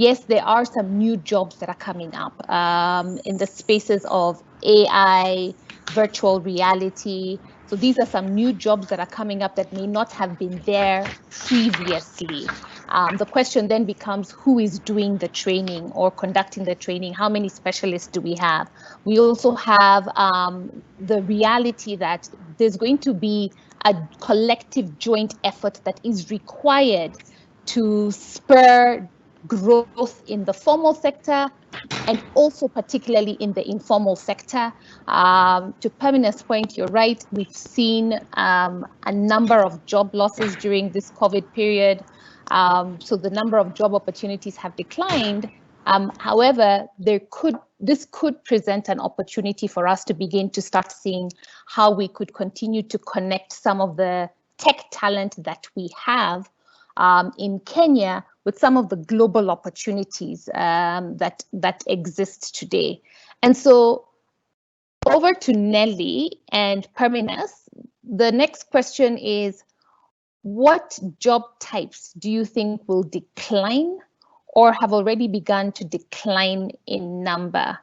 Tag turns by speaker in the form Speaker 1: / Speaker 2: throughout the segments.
Speaker 1: yes, there are some new jobs that are coming up in the spaces of AI, virtual reality. So these are some new jobs that are coming up that may not have been there previously. The question then becomes, who is doing the training or conducting the training? How many specialists do we have? We also have the reality that there's going to be a collective joint effort that is required to spur growth in the formal sector and also particularly in the informal sector. To Perminus' point, you're right, we've seen a number of job losses during this COVID period. So the number of job opportunities have declined. However, this could present an opportunity for us to begin to start seeing how we could continue to connect some of the tech talent that we have in Kenya with some of the global opportunities that exist today. And so over to Nelly and Perminus, the next question is, what job types do you think will decline or have already begun to decline in number?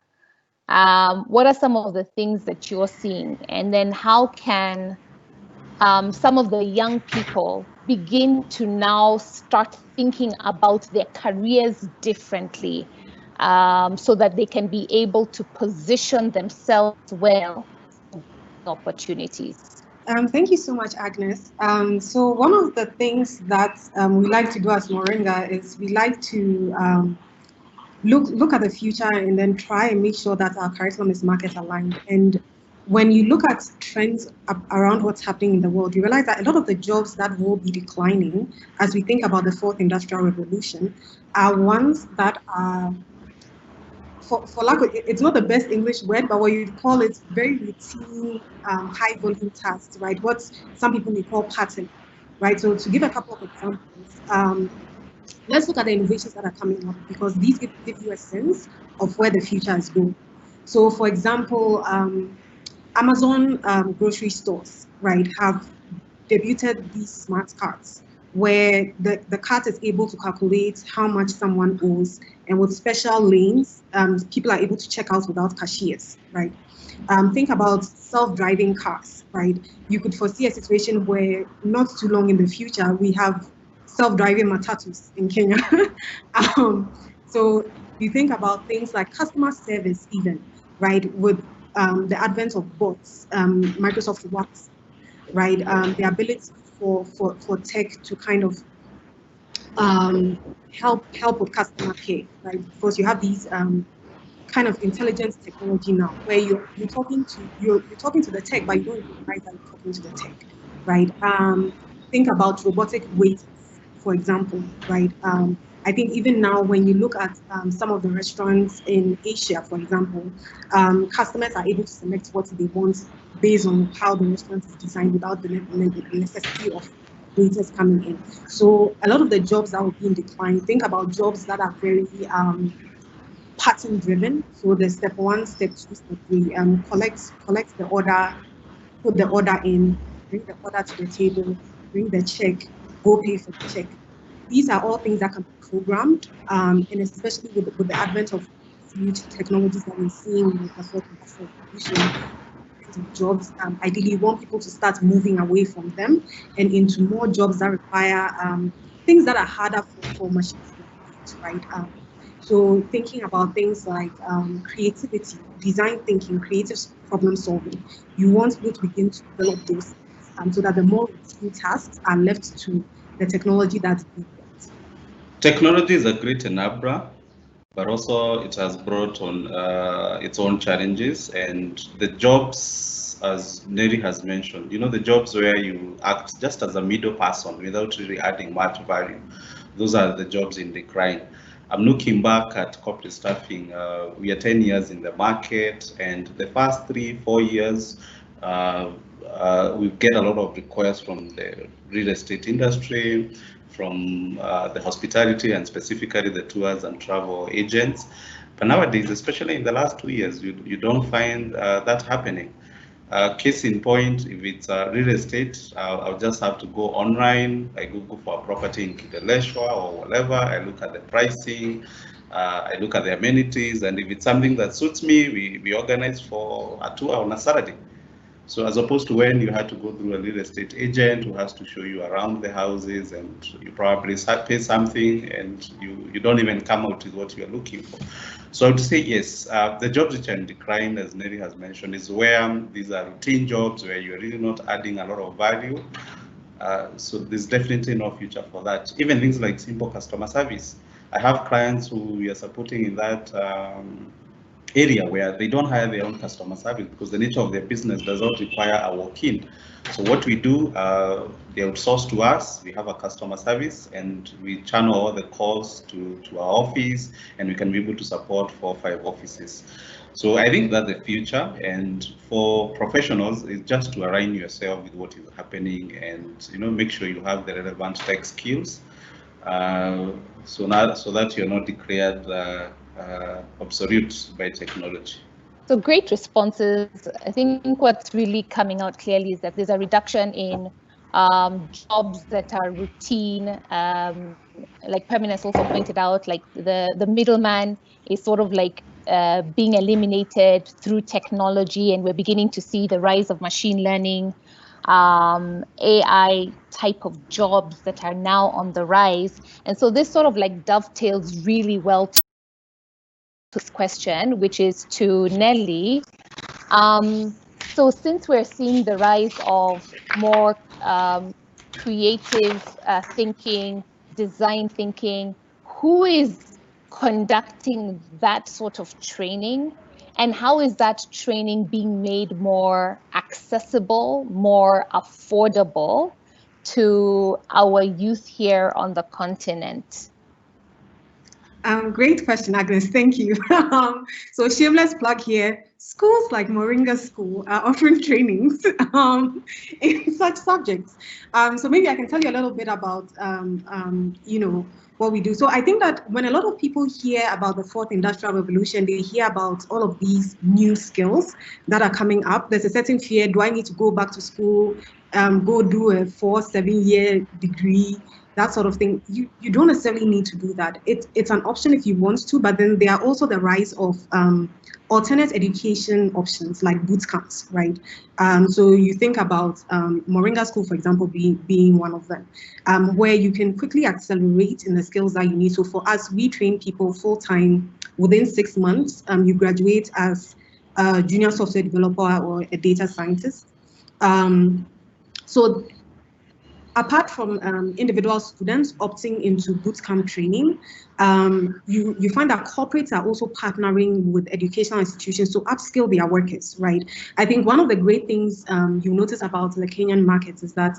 Speaker 1: What are some of the things that you're seeing? And then how can some of the young people begin to now start thinking about their careers differently so that they can be able to position themselves well for opportunities?
Speaker 2: Thank you so much, Agnes. So one of the things that we like to do as Moringa is we like to look at the future and then try and make sure that our curriculum is market aligned. And when you look at trends around what's happening in the world, you realize that a lot of the jobs that will be declining as we think about the fourth industrial revolution are ones that are, for lack of, it's not the best English word, but what you'd call it very routine, high volume tasks, right? What some people may call pattern, right? So to give a couple of examples, let's look at the innovations that are coming up, because these give you a sense of where the future is going. So for example, Amazon grocery stores, right, have debuted these smart carts where the cart is able to calculate how much someone owes, and with special lanes, people are able to check out without cashiers, right? Think about self-driving cars, right? You could foresee a situation where not too long in the future, we have self-driving matatus in Kenya. So you think about things like customer service even, right? With the advent of bots, Microsoft Works, right? The ability for tech to kind of help with customer care, right? Because you have these kind of intelligence technology now, where you're talking to the tech, but you don't even realize that you're talking to the tech, right? Think about robotic waiters, for example, right? I think even now, when you look at some of the restaurants in Asia, for example, customers are able to select what they want based on how the restaurant is designed without the necessity of waiters coming in. So a lot of the jobs that will be in decline, think about jobs that are very pattern driven. So the step 1, step 2, step 3, collect the order, put the order in, bring the order to the table, bring the check, go pay for the check. These are all things that can be programmed, and especially with the advent of huge technologies that we're seeing in the fourth industrial revolution, jobs, ideally you want people to start moving away from them and into more jobs that require things that are harder for machines to do, right? So thinking about things like creativity, design thinking, creative problem solving, you want people to begin to develop those things, so that the more routine tasks are left to the technology that's being built.
Speaker 3: Technology is a great enabler, but also it has brought on its own challenges, and the jobs, as Nelly has mentioned, the jobs where you act just as a middle person without really adding much value, those are the jobs in decline. I'm looking back at corporate staffing. We are 10 years in the market, and the first 3-4 years, we get a lot of requests from the real estate industry, from the hospitality, and specifically the tours and travel agents. But nowadays, especially in the last 2 years, you don't find that happening. Case in point, if it's real estate, I'll just have to go online. I Google for a property in Kideleshwa or whatever. I look at the pricing. I look at the amenities, and if it's something that suits me, we organize for a tour on a Saturday. So as opposed to when you had to go through a real estate agent who has to show you around the houses, and you probably pay something and you don't even come out with what you're looking for. So I would say yes, the jobs which are in decline, as Nelly has mentioned, is where these are routine jobs where you're really not adding a lot of value. So there's definitely no future for that. Even things like simple customer service. I have clients who we are supporting in that area where they don't hire their own customer service because the nature of their business does not require a walk-in. So what we do, they outsource to us. We have a customer service and we channel all the calls to our office, and we can be able to support 4 or 5 offices. So I think that's the future, and for professionals, it's just to align yourself with what is happening and make sure you have the relevant tech skills, so that you're not declared obsolete by technology.
Speaker 1: So great responses. I think what's really coming out clearly is that there's a reduction in jobs that are routine. Like Perminus also pointed out, like the middleman is sort of like being eliminated through technology, and we're beginning to see the rise of machine learning, AI type of jobs that are now on the rise. And so this sort of like dovetails really well to this question, which is to Nelly. So since we're seeing the rise of more creative thinking, design thinking, who is conducting that sort of training? And how is that training being made more accessible, more affordable to our youth here on the continent?
Speaker 2: Great question, Agnes. Thank you. So shameless plug here. Schools like Moringa School are offering trainings in such subjects. So maybe I can tell you a little bit about what we do. So I think that when a lot of people hear about the 4th Industrial Revolution, they hear about all of these new skills that are coming up. There's a certain fear. Do I need to go back to school, go do a 4-7-year degree? That sort of thing. You don't necessarily need to do that. It's an option if you want to, but then there are also the rise of alternate education options like boot camps, right? So you think about Moringa School, for example, being one of them, where you can quickly accelerate in the skills that you need. So for us, we train people full-time within 6 months. You graduate as a junior software developer or a data scientist. So apart from individual students opting into bootcamp training, you find that corporates are also partnering with educational institutions to upskill their workers, right? I think one of the great things you notice about the Kenyan markets is that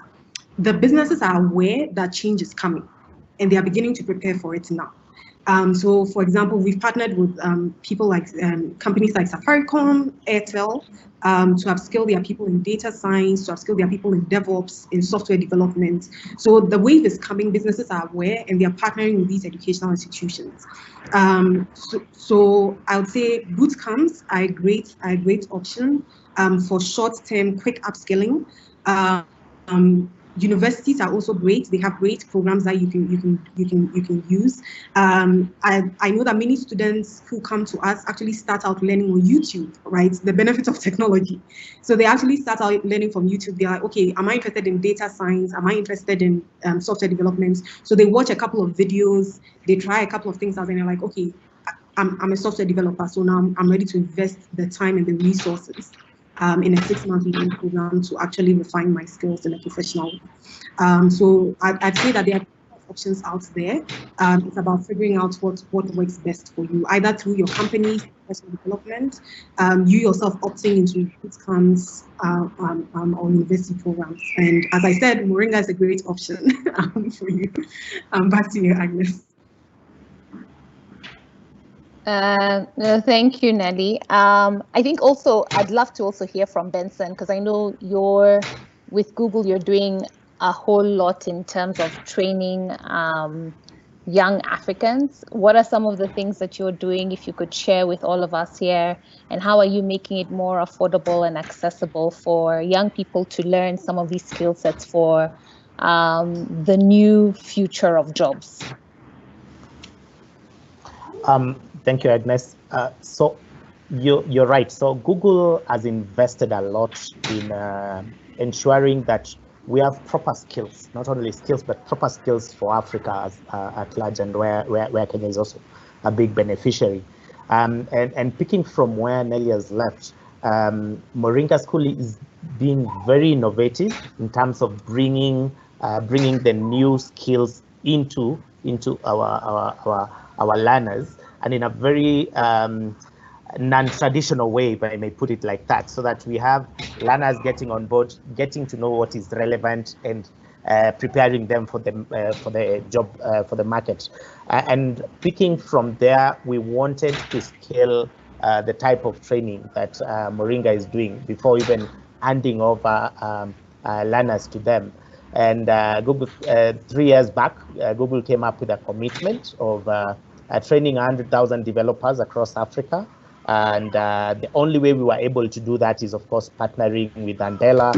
Speaker 2: the businesses are aware that change is coming, and they are beginning to prepare for it now. So, for example, we've partnered with people like companies like Safaricom, Airtel, to upskill their people in data science, to upskill their people in DevOps, in software development. So the wave is coming, businesses are aware, and they are partnering with these educational institutions. So I would say boot camps are a great option for short-term, quick upskilling. Universities are also great. They have great programs that you can use. I know that many students who come to us actually start out learning on YouTube, right? The benefits of technology. So they actually start out learning from YouTube. They're like, okay, am I interested in data science? Am I interested in software development? So they watch a couple of videos, they try a couple of things out, and they're like, okay, I'm a software developer, so now I'm ready to invest the time and the resources in a 6-month learning program to actually refine my skills in a professional way. So I'd say that there are options out there. It's about figuring out what works best for you, either through your company's professional development, you yourself opting into bootcamps or university programs. And as I said, Moringa is a great option for you. Back to you, Agnes.
Speaker 1: Thank you, Nelly. I think also I'd love to also hear from Benson, because I know with Google, you're doing a whole lot in terms of training young Africans. What are some of the things that you're doing, if you could share with all of us here, and how are you making it more affordable and accessible for young people to learn some of these skill sets for the new future of jobs?
Speaker 4: Thank you, Agnes. So you're right. So Google has invested a lot in ensuring that we have proper skills, not only skills, but proper skills for Africa at large, and where Kenya is also a big beneficiary. And picking from where Nelly has left, Moringa School is being very innovative in terms of bringing the new skills into our learners, and in a very non-traditional way, if I may put it like that, so that we have learners getting on board, getting to know what is relevant, and preparing them for the job, for the market. And picking from there, we wanted to scale the type of training that Moringa is doing before even handing over learners to them. And Google, 3 years back, Google came up with a commitment of training 100,000 developers across Africa. And the only way we were able to do that is, of course, partnering with Andela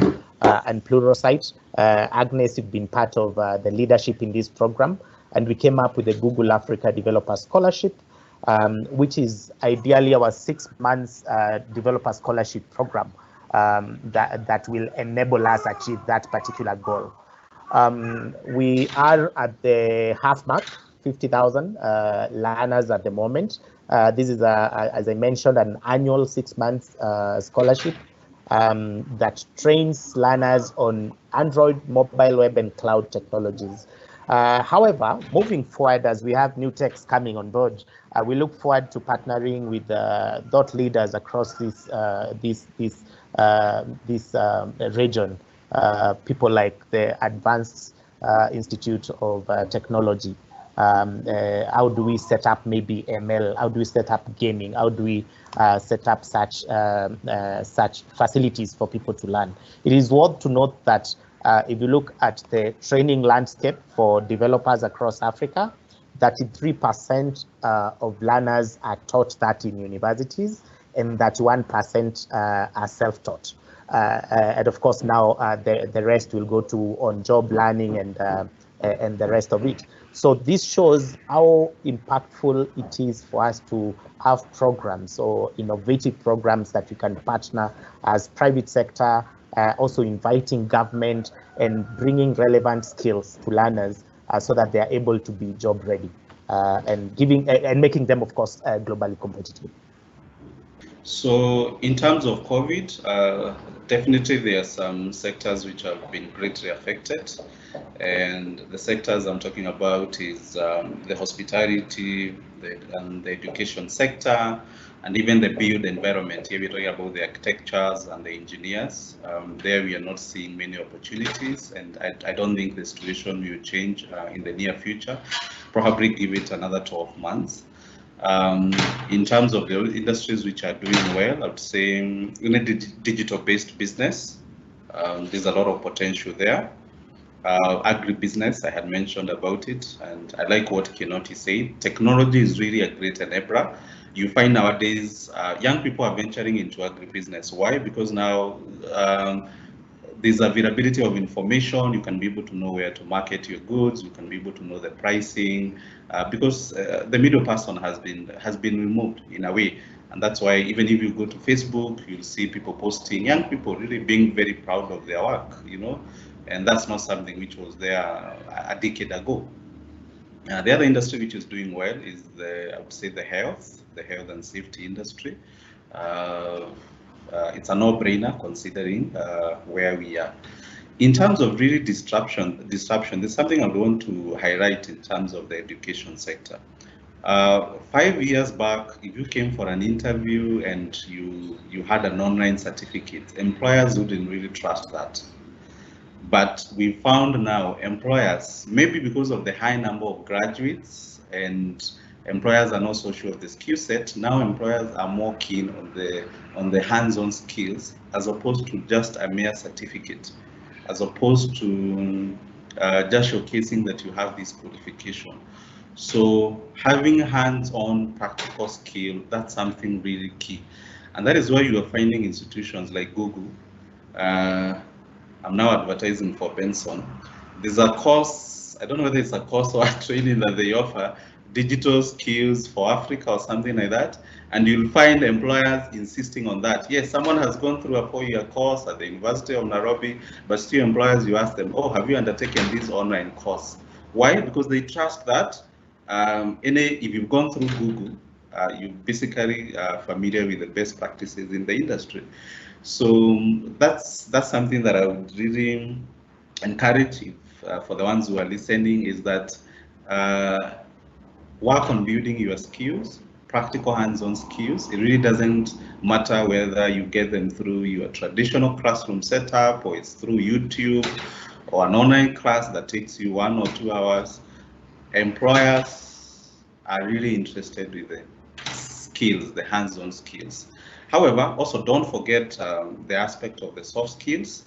Speaker 4: and Pluralsight. Agnes, you've been part of the leadership in this program, and we came up with the Google Africa Developer Scholarship, which is ideally our 6 months developer scholarship program that will enable us achieve that particular goal. We are at the half mark, 50,000 learners at the moment. This is, as I mentioned, an annual 6 months scholarship that trains learners on Android, mobile web, and cloud technologies. However, moving forward, as we have new techs coming on board, we look forward to partnering with thought leaders across this region. People like the Advanced Institute of Technology. How do we set up maybe ML? How do we set up gaming? How do we set up such facilities for people to learn? It is worth to note that if you look at the training landscape for developers across Africa, 33% of learners are taught that in universities, and 31% are self-taught. And of course, now the rest will go to on-job learning and the rest of it. So this shows how impactful it is for us to have programs or innovative programs that we can partner as private sector, also inviting government and bringing relevant skills to learners so that they are able to be job ready and giving and making them, of course, globally competitive.
Speaker 3: So in terms of COVID, definitely there are some sectors which have been greatly affected. And the sectors I'm talking about is the hospitality, the education sector, and even the build environment. Here we're talking about the architectures and the engineers. There we are not seeing many opportunities, and I don't think the situation will change in the near future. Probably give it another 12 months. In terms of the industries which are doing well, I would say in a digital-based business, there's a lot of potential there. Agribusiness, I had mentioned about it, and I like what Kinoti said. Technology is really a great enabler. You find nowadays young people are venturing into agribusiness. Why? Because now there's availability of information. You can be able to know where to market your goods. You can be able to know the pricing because the middle person has been removed in a way. And that's why even if you go to Facebook, you'll see people posting, young people really being very proud of their work, you know. And that's not something which was there a decade ago. The other industry which is doing well is I would say the health and safety industry. It's a no-brainer considering where we are. In terms of really disruption, there's something I want to highlight in terms of the education sector. 5 years back, if you came for an interview and you had an online certificate, employers wouldn't really trust that. But we found now employers, maybe because of the high number of graduates and employers are not so sure of the skill set, now employers are more keen on the hands-on skills as opposed to just a mere certificate, as opposed to just showcasing that you have this qualification. So having hands-on practical skill, that's something really key. And that is why you are finding institutions like Google. I'm now advertising for Benson. There's a course, I don't know whether it's a course or a training that they offer, digital skills for Africa or something like that. And you'll find employers insisting on that. Yes, someone has gone through a 4-year course at the University of Nairobi, but still employers, you ask them, oh, have you undertaken this online course? Why? Because they trust that if you've gone through Google, you're basically familiar with the best practices in the industry. So that's something that I would really encourage for the ones who are listening, is that work on building your skills, practical hands-on skills. It really doesn't matter whether you get them through your traditional classroom setup, or it's through YouTube, or an online class that takes you 1 or 2 hours. Employers are really interested with the skills, the hands-on skills. However, also don't forget the aspect of the soft skills.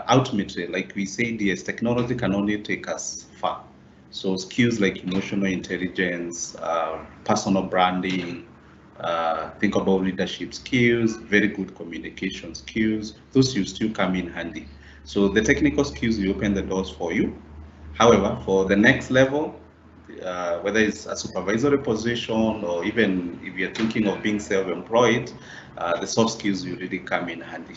Speaker 3: Ultimately, like we said, yes, technology can only take us far. So skills like emotional intelligence, personal branding, think about leadership skills, very good communication skills, those will still come in handy. So the technical skills will open the doors for you. However, for the next level, whether it's a supervisory position, or even if you're thinking of being self-employed, the soft skills will really come in handy.